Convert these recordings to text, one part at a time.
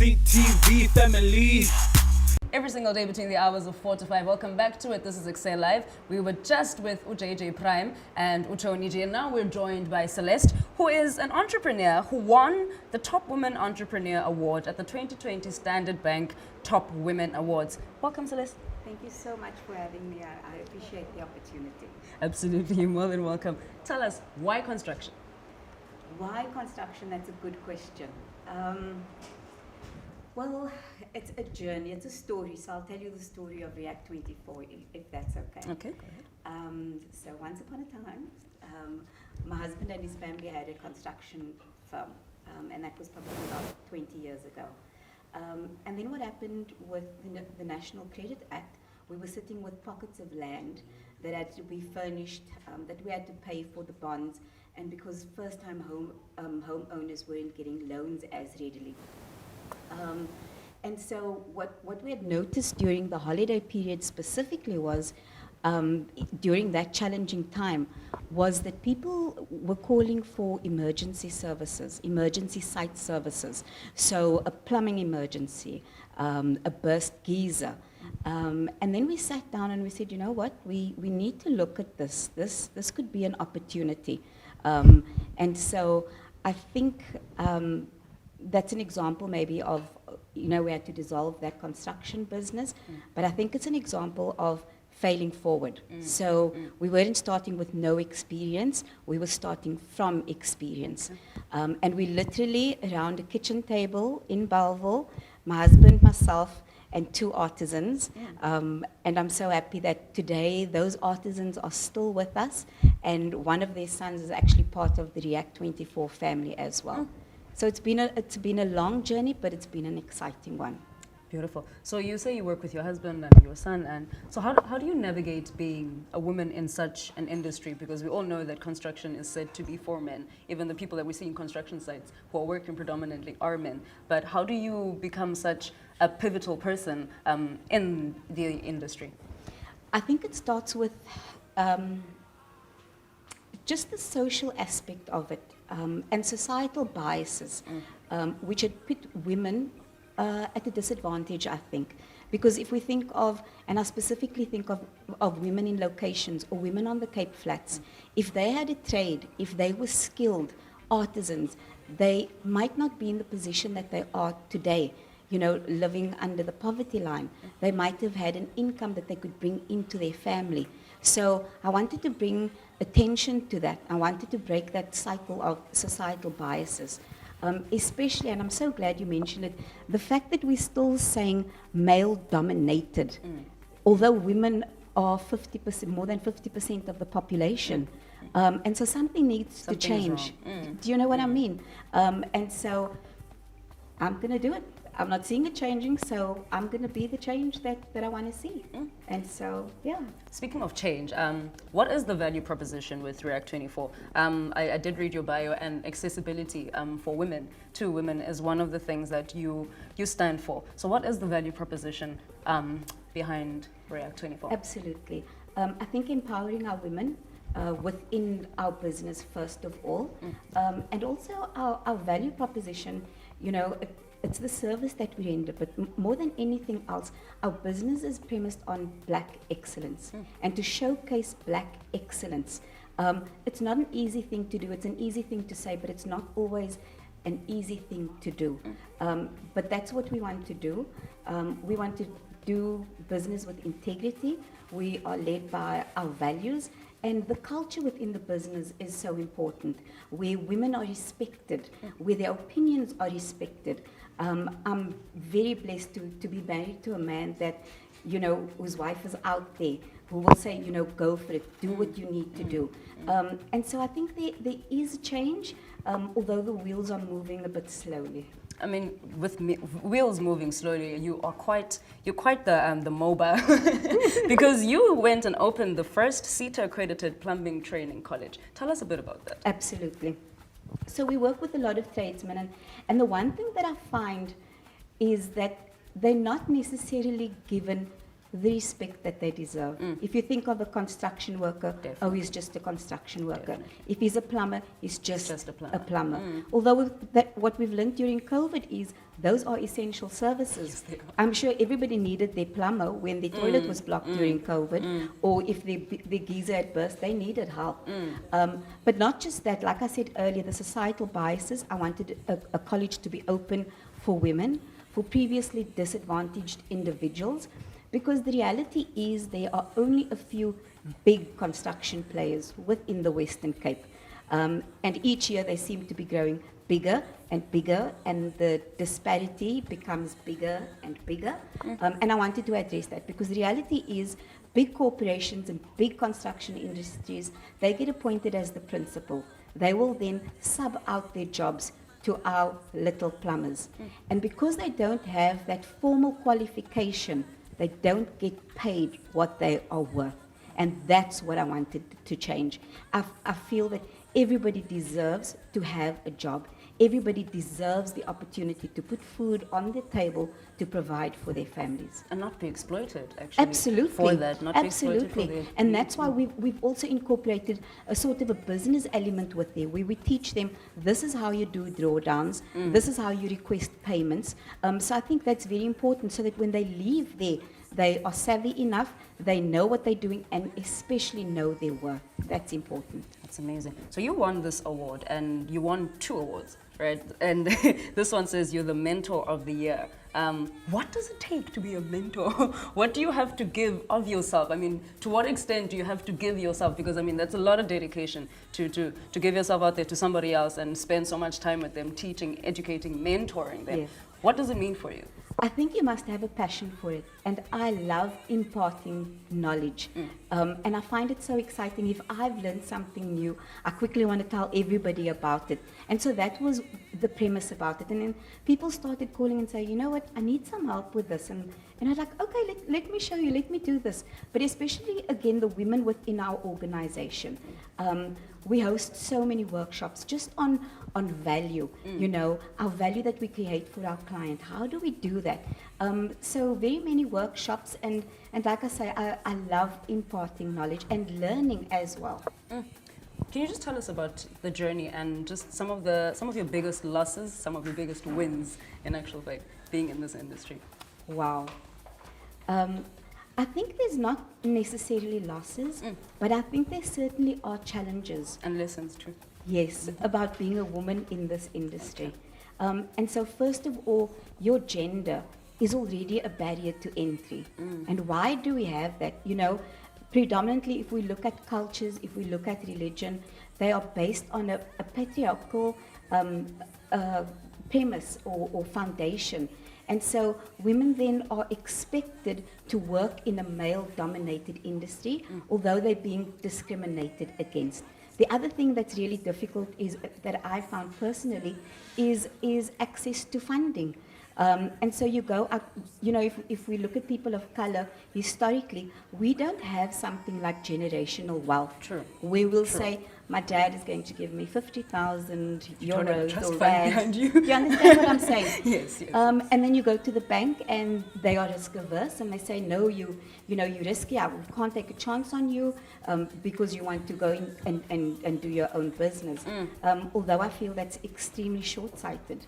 CTV family. Every single day between the hours of 4 to 5. Welcome back to it. This is Ekse Live. We were just with UJJ Prime and Utoniji, and now we're joined by Celeste, who is an entrepreneur who won the Top Women Entrepreneur Award at the 2020 Standard Bank Top Women Awards. Welcome, Celeste. Thank you so much for having me. I appreciate the opportunity. Absolutely, you're more than welcome. Tell us, why construction? Why construction? That's a good question. Well, it's a journey, it's a story. So I'll tell you the story of React 24, if that's okay. Okay, go ahead. So once upon a time, my husband and his family had a construction firm, and that was probably about 20 years ago. And then what happened with the National Credit Act, we were sitting with pockets of land that had to be furnished, that we had to pay for the bonds, and because first-time homeowners weren't getting loans as readily. And so what we had noticed during the holiday period specifically was, during that challenging time, was that people were calling for emergency services, emergency site services. So a plumbing emergency, a burst geyser. And then we sat down and we said, you know what, we need to look at this. This could be an opportunity. And so I think that's an example maybe of, you know, we had to dissolve that construction business, but I think it's an example of failing forward. So we weren't starting with no experience, we were starting from experience. And we literally, around a kitchen table in Belleville, my husband, myself, and 2 artisans. And I'm so happy that today those artisans are still with us, and one of their sons is actually part of the React 24 family as well. So it's been a long journey, but it's been an exciting one. Beautiful. So you say you work with your husband and your son, and so how do you navigate being a woman in such an industry? Because we all know that construction is said to be for men. Even the people that we see in construction sites who are working predominantly are men. But how do you become such a pivotal person in the industry? I think it starts with just the social aspect of it, and societal biases, which had put women at a disadvantage, I think. Because if we think of, and I specifically think of women in locations or women on the Cape Flats, if they had a trade, if they were skilled artisans, they might not be in the position that they are today, you know, living under the poverty line. They might have had an income that they could bring into their family. So I wanted to bring attention to that. I wanted to break that cycle of societal biases. Especially, and I'm so glad you mentioned it, the fact that we're still saying male-dominated, although women are 50%, more than 50% of the population. And so something needs to change. Do you know what I mean? And so I'm going to do it. I'm not seeing it changing, so I'm going to be the change that I want to see. And so, yeah. Speaking of change, what is the value proposition with React 24? I did read your bio, and accessibility for women, to women, is one of the things that you stand for. So what is the value proposition behind React 24? Absolutely. I think empowering our women within our business, first of all, and also our value proposition, you know, it's the service that we render, but more than anything else, our business is premised on Black excellence, and to showcase Black excellence. It's not an easy thing to do, it's an easy thing to say, but it's not always an easy thing to do. But that's what we want to do. We want to do business with integrity. We are led by our values, And the culture within the business is so important, where women are respected, where their opinions are respected. I'm very blessed to be married to a man that, whose wife is out there, who will say, go for it, do what you need to do. And so I think there is change, although the wheels are moving a bit slowly. I mean, with wheels moving slowly, you're quite the mobile because you went and opened the first CETA accredited plumbing training college. Tell us a bit about that. Absolutely. So we work with a lot of tradesmen, and the one thing that I find is that they're not necessarily given the respect that they deserve. If you think of a construction worker, Definitely. he's just a construction worker. Definitely. If he's a plumber, he's just a plumber. a plumber. Although what we've learned during COVID is those are essential services. Yes, they are. I'm sure everybody needed their plumber when their toilet was blocked during COVID, or if the geyser had burst, they needed help. But not just that, like I said earlier, the societal biases. I wanted a college to be open for women, for previously disadvantaged individuals, because the reality is there are only a few big construction players within the Western Cape. And each year they seem to be growing bigger and bigger, and the disparity becomes bigger and bigger. And I wanted to address that, because the reality is big corporations and big construction industries, they get appointed as the principal. They will then sub out their jobs to our little plumbers. And because they don't have that formal qualification, they don't get paid what they are worth. And that's what I wanted to change. I feel that everybody deserves to have a job. Everybody deserves the opportunity to put food on the table to provide for their families. And not be exploited, actually. Absolutely. For that, not Absolutely. be exploited for And that's why we've also incorporated a sort of a business element with there, where we teach them, this is how you do drawdowns, this is how you request payments. So I think that's very important, so that when they leave there, they are savvy enough, they know what they're doing, and especially know their worth. That's important. That's amazing. So you won this award, and you won 2 awards, right? And this one says you're the mentor of the year. What does it take to be a mentor? What do you have to give of yourself? I mean, to what extent do you have to give yourself? Because, I mean, that's a lot of dedication to give yourself out there to somebody else and spend so much time with them, teaching, educating, mentoring them. Yes. What does it mean for you? I think you must have a passion for it, and I love imparting knowledge. And I find it so exciting. If I've learned something new, I quickly want to tell everybody about it. And so that was the premise about it. And then people started calling and saying, you know what, I need some help with this. And I was like, okay, let me show you, let me do this. But especially, again, the women within our organization. We host so many workshops just on value, our value that we create for our client. How do we do that? So very many workshops, and like I say, I love imparting knowledge and learning as well. Can you just tell us about the journey and just some of your biggest losses, some of your biggest wins in actual fact being in this industry? Wow. I think there's not necessarily losses, but I think there certainly are challenges. And lessons too. Yes, about being a woman in this industry. And so first of all, your gender is already a barrier to entry. And why do we have that? Predominantly, if we look at cultures, if we look at religion, they are based on a patriarchal premise or foundation. And so women then are expected to work in a male-dominated industry, although they're being discriminated against. The other thing that's really difficult is that I found personally is access to funding. And so you go up, if we look at people of color, historically, we don't have something like generational wealth. True. We will say, my dad is going to give me 50,000 euros or fund rands. behind you. Do you understand what I'm saying? Yes. And then you go to the bank and they are risk averse and they say, no, you're risky. I can't take a chance on you because you want to go in and do your own business. Although I feel that's extremely short-sighted.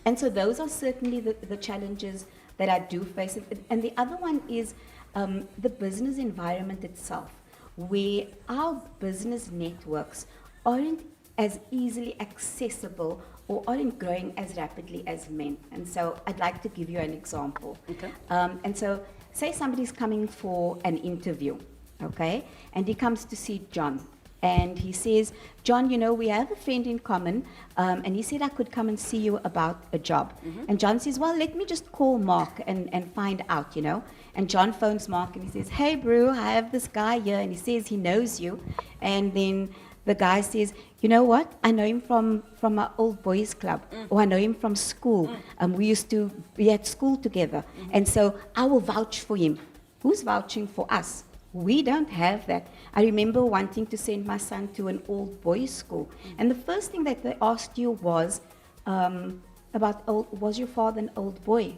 And so those are certainly the challenges that I do face. And the other one is the business environment itself, where our business networks aren't as easily accessible or aren't growing as rapidly as men. And so I'd like to give you an example. Okay. And so say somebody's coming for an interview. okay? And he comes to see John. And he says, John, you know, we have a friend in common, and he said I could come and see you about a job. And John says, well, let me just call Mark and find out, you know. And John phones Mark and he says, hey, bro, I have this guy here, and he says he knows you. And then the guy says, you know what, I know him from our old boys club, or I know him from school. We used to be at school together, and so I will vouch for him. Who's vouching for us? We don't have that. I remember wanting to send my son to an old boys school, and the first thing that they asked you was was your father an old boy?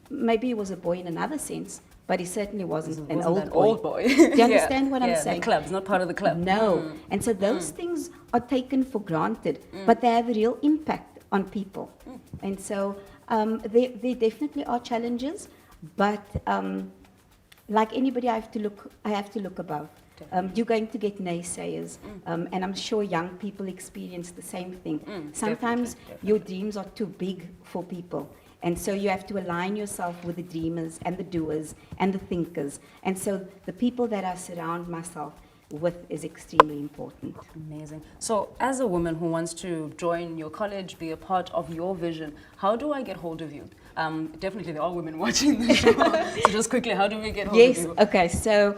Maybe he was a boy in another sense, but he certainly wasn't an old boy. Do you understand what I'm saying? The club's not part of the club. No. And so those things are taken for granted, but they have a real impact on people. And so there definitely are challenges, but like anybody, I have to look above. You're going to get naysayers, and I'm sure young people experience the same thing. Sometimes your dreams are too big for people. And so you have to align yourself with the dreamers and the doers and the thinkers. And so the people that I surround myself with is extremely important. Amazing. So as a woman who wants to join your college, be a part of your vision, how do I get hold of you? Definitely there are women watching the show. So just quickly, how do we get hold of you? Yes, okay. So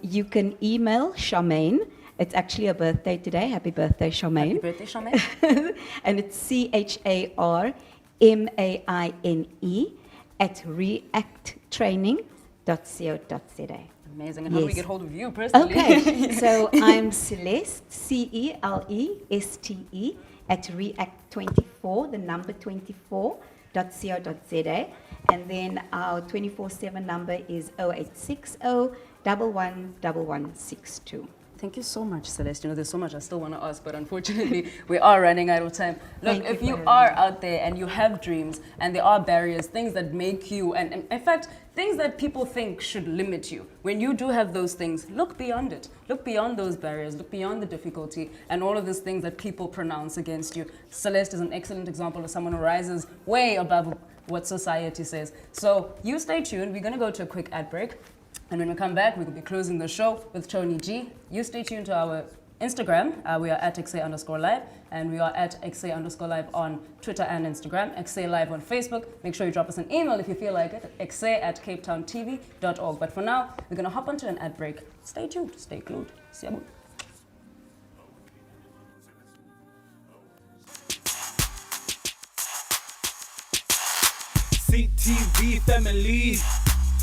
you can email Charmaine. It's actually a birthday today. Happy birthday, Charmaine. Happy birthday, Charmaine. And it's CHARMAINE @reacttraining.co.za. Amazing. And how do we get hold of you personally? Okay, so I'm Celeste, CELESTE, @react24, the number 24.co.za. And then our 24/7 number is 0860 111162. Thank you so much, Celeste. You know, there's so much I still want to ask, but unfortunately, we are running out of time. Look, if you are out there and you have dreams and there are barriers, things that make you, and in fact, things that people think should limit you, when you do have those things, look beyond it. Look beyond those barriers, look beyond the difficulty and all of these things that people pronounce against you. Celeste is an excellent example of someone who rises way above what society says. So you stay tuned. We're going to go to a quick ad break. And when we come back, we will be closing the show with Tony G. You stay tuned to our Instagram. We are at Ekse_live, and we are at Ekse_live on Twitter and Instagram, Ekse Live on Facebook. Make sure you drop us an email if you feel like it, ekse@capetowntv.org. But for now, we're going to hop onto an ad break. Stay tuned, stay glued. Siyabu. CTV family.